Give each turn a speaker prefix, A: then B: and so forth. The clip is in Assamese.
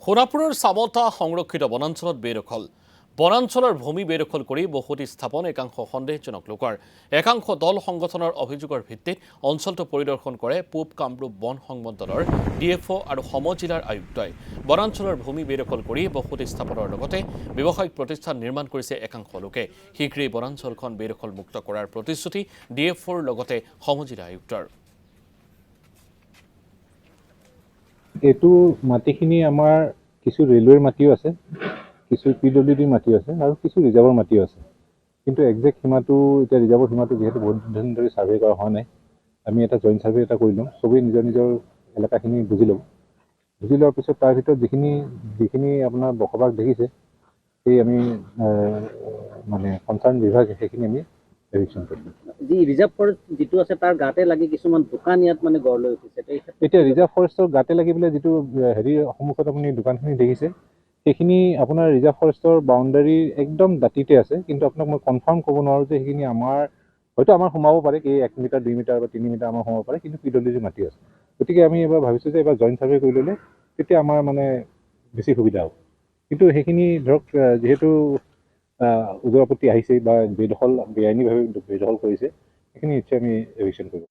A: সোণাপুৰৰ চামতা সংৰক্ষিত বনাঞ্চলত বেদখল বনাঞ্চলৰ ভূমি বেদখল কৰি বসতি স্থাপন একাংশ সন্দেহজনক লোকৰ একাংশ দল সংগঠনৰ অভিযোগৰ ভিত্তিত অঞ্চলটো পৰিদৰ্শন কৰে পূব কামৰূপ বন সংমণ্ডলৰ ডিএফঅ আৰু সমজিলাৰ আয়ুক্তই বনাঞ্চলৰ ভূমি বেদখল কৰি বসতি স্থাপনৰ লগতে ব্যৱসায়িক প্ৰতিষ্ঠান নিৰ্মাণ কৰিছে একাংশ লোকে শীঘ্ৰেই বনাঞ্চলখন বেদখল মুক্ত কৰাৰ প্ৰতিশ্ৰুতি ডিএফঅৰ লগতে সমজিলা আয়ুক্তৰ।
B: এইটো মাটিখিনি আমাৰ কিছু ৰেলৱেৰ মাটিও আছে, কিছু পিডব্লিউডিৰ মাটিও আছে আৰু কিছু ৰিজাৰ্ভৰ মাটিও আছে। কিন্তু একজেক্ট সীমাটো এতিয়া ৰিজাৰ্ভৰ সীমাটো যিহেতু বহুত দিন ধৰি ছাৰ্ভে কৰা হোৱা নাই, আমি এটা জইণ্ট ছাৰ্ভে এটা কৰি ল'ম, চবেই নিজৰ নিজৰ এলেকাখিনি বুজি ল'ম। বুজি লোৱাৰ পিছত তাৰ ভিতৰত যিখিনি আপোনাৰ বসবাস দেখিছে সেই আমি মানে কনচাৰ্ণ বিভাগে সেইখিনি আমি এভিকশ্যন কৰিম।
C: যি ৰিজাৰ্ভ ফৰেষ্ট যিটো আছে তাৰ গাতে লাগি কিছুমান দোকান ইয়াত মানে গঢ় লৈ উঠিছে।
B: এতিয়া ৰিজাৰ্ভ ফৰেষ্টৰ গাতে লাগি পেলাই যিটো হেৰি সন্মুখত আপুনি দোকানখিনি দেখিছে সেইখিনি আপোনাৰ ৰিজাৰ্ভ ফৰেষ্টৰ বাউণ্ডাৰীৰ একদম দাঁতিতে আছে, কিন্তু আপোনাক মই কনফাৰ্ম ক'ব নোৱাৰোঁ যে সেইখিনি হয়তো আমাৰ সোমাব পাৰে, কি 1 মিটাৰ 2 মিটাৰ বা 3 মিটাৰ আমাৰ সোমাব পাৰে, কিন্তু পিডব্লিউডিৰ মাটি আছে। গতিকে আমি এবাৰ ভাবিছোঁ যে এবাৰ জইণ্ট ছাৰ্ভে কৰি ল'লে তেতিয়া আমাৰ মানে বেছি সুবিধা হ'ব। কিন্তু সেইখিনি ধৰক যিহেতু ওজৰ আপত্তি আহিছে বা বেআইনীভাৱে বেদখল কৰিছে, সেইখিনি নিশ্চয় আমি এভিকশ্যন কৰিব।